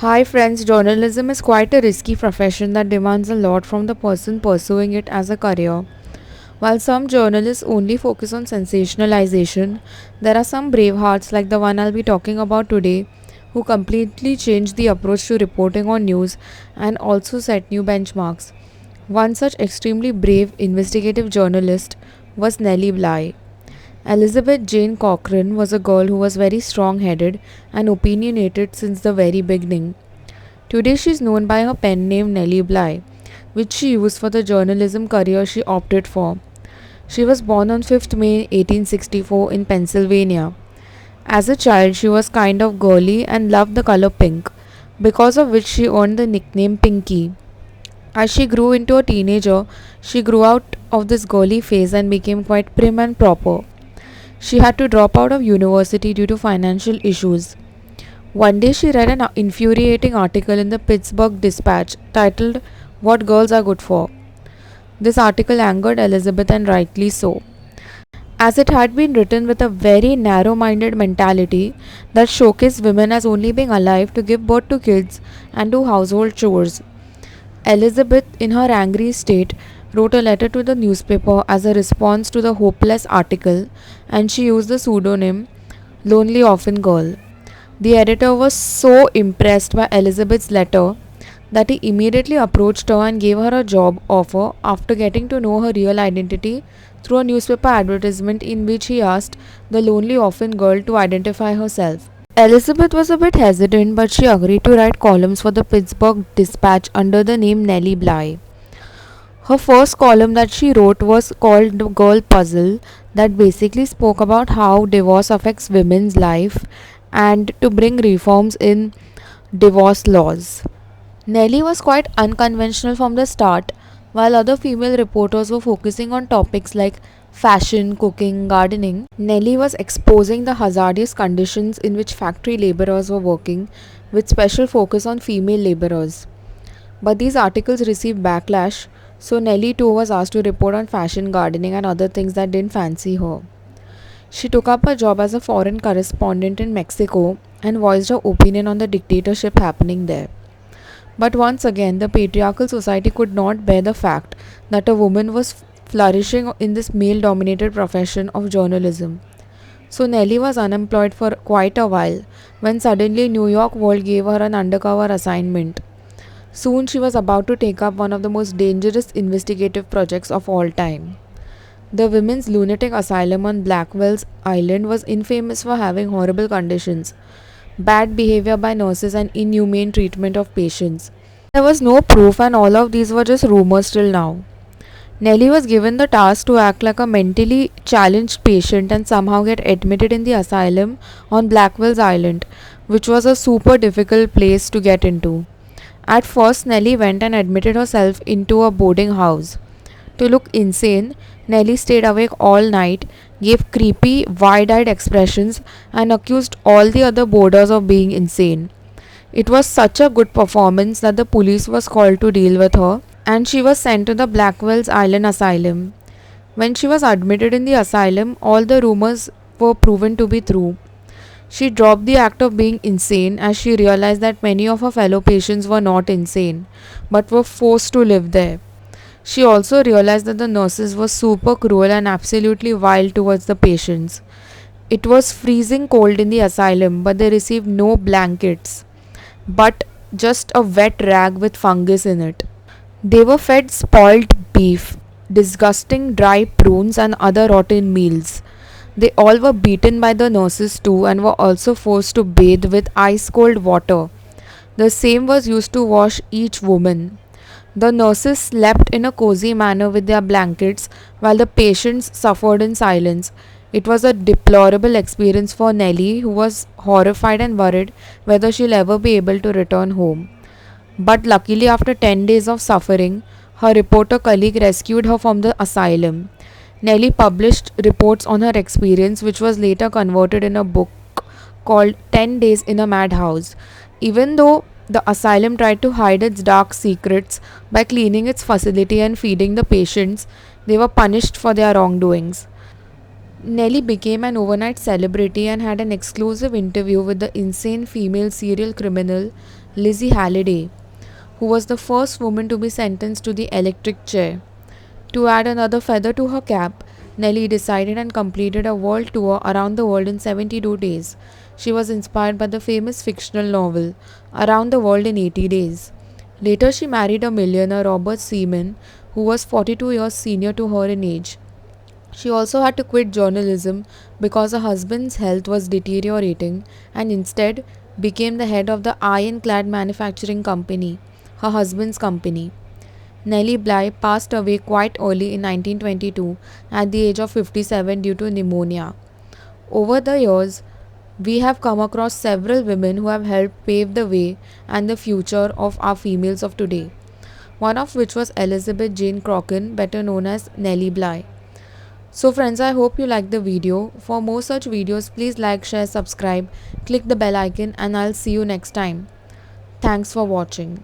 Hi friends, journalism is quite a risky profession that demands a lot from the person pursuing it as a career. While some journalists only focus on sensationalization, there are some brave hearts like the one I'll be talking about today who completely changed the approach to reporting on news and also set new benchmarks. One such extremely brave investigative journalist was Nellie Bly. Elizabeth Jane Cochrane was a girl who was very strong headed and opinionated since the very beginning. Today she is known by her pen name Nellie Bly, which she used for the journalism career she opted for. She was born on 5th May 1864 in Pennsylvania. As a child, she was kind of girly and loved the color pink, because of which she earned the nickname Pinky. As she grew into a teenager, she grew out of this girly phase and became quite prim and proper. She had to drop out of university due to financial issues. One day she read an infuriating article in the Pittsburgh Dispatch titled What Girls Are Good For. This article angered Elizabeth, and rightly so, as it had been written with a very narrow minded mentality that showcased women as only being alive to give birth to kids and do household chores. Elizabeth, in her angry state, wrote a letter to the newspaper as a response to the hopeless article, and she used the pseudonym Lonely Orphan Girl. The editor was so impressed by Elizabeth's letter that he immediately approached her and gave her a job offer after getting to know her real identity through a newspaper advertisement in which he asked the lonely orphan girl to identify herself. Elizabeth was a bit hesitant, but she agreed to write columns for the Pittsburgh Dispatch under the name Nellie Bly. Her first column that she wrote was called The Girl Puzzle, that basically spoke about how divorce affects women's life and to bring reforms in divorce laws. Nellie was quite unconventional from the start, while other female reporters were focusing on topics like fashion, cooking, gardening. Nellie was exposing the hazardous conditions in which factory laborers were working, with special focus on female laborers. But these articles received backlash, so Nellie too was asked to report on fashion, gardening, and other things that didn't fancy her. She took up a job as a foreign correspondent in Mexico and voiced her opinion on the dictatorship happening there. But once again, the patriarchal society could not bear the fact that a woman was flourishing in this male dominated profession of journalism. So Nellie was unemployed for quite a while when suddenly New York World gave her an undercover assignment. Soon she was about to take up one of the most dangerous investigative projects of all time. The women's lunatic asylum on Blackwell's Island was infamous for having horrible conditions, bad behavior by nurses, and inhumane treatment of patients. There was no proof, and all of these were just rumors till now. Nellie was given the task to act like a mentally challenged patient and somehow get admitted in the asylum on Blackwell's Island, which was a super difficult place to get into. At first, Nellie went and admitted herself into a boarding house. To look insane, Nellie stayed awake all night, gave creepy, wide eyed expressions, and accused all the other boarders of being insane. It was such a good performance that the police was called to deal with her, and she was sent to the Blackwell's Island Asylum. When she was admitted in the asylum, all the rumors were proven to be true. She dropped the act of being insane as she realized that many of her fellow patients were not insane, but were forced to live there. She also realized that the nurses were super cruel and absolutely wild towards the patients. It was freezing cold in the asylum, but they received no blankets, but just a wet rag with fungus in it. They were fed spoiled beef, disgusting dry prunes, and other rotten meals. They all were beaten by the nurses too and were also forced to bathe with ice cold water. The same was used to wash each woman. The nurses slept in a cozy manner with their blankets while the patients suffered in silence. It was a deplorable experience for Nellie, who was horrified and worried whether she'll ever be able to return home. But luckily, after 10 days of suffering, her reporter colleague rescued her from the asylum. Nellie published reports on her experience, which was later converted in a book called 10 Days in a Madhouse. Even though the asylum tried to hide its dark secrets by cleaning its facility and feeding the patients, they were punished for their wrongdoings. Nellie became an overnight celebrity and had an exclusive interview with the insane female serial criminal Lizzie Halliday, who was the first woman to be sentenced to the electric chair. To add another feather to her cap, Nellie decided and completed a world tour around the world in 72 days. She was inspired by the famous fictional novel Around the World in 80 Days. Later, she married a millionaire, Robert Seaman, who was 42 years senior to her in age. She also had to quit journalism because her husband's health was deteriorating and instead became the head of the ironclad manufacturing company, her husband's company. Nellie Bly passed away quite early in 1922 at the age of 57 due to pneumonia. Over the years, we have come across several women who have helped pave the way and the future of our females of today, one of which was Elizabeth Jane Crockin, better known as Nellie Bly. So friends, I hope you liked the video. For more such videos, please like, share, subscribe, click the bell icon, and I'll see you next time. Thanks for watching.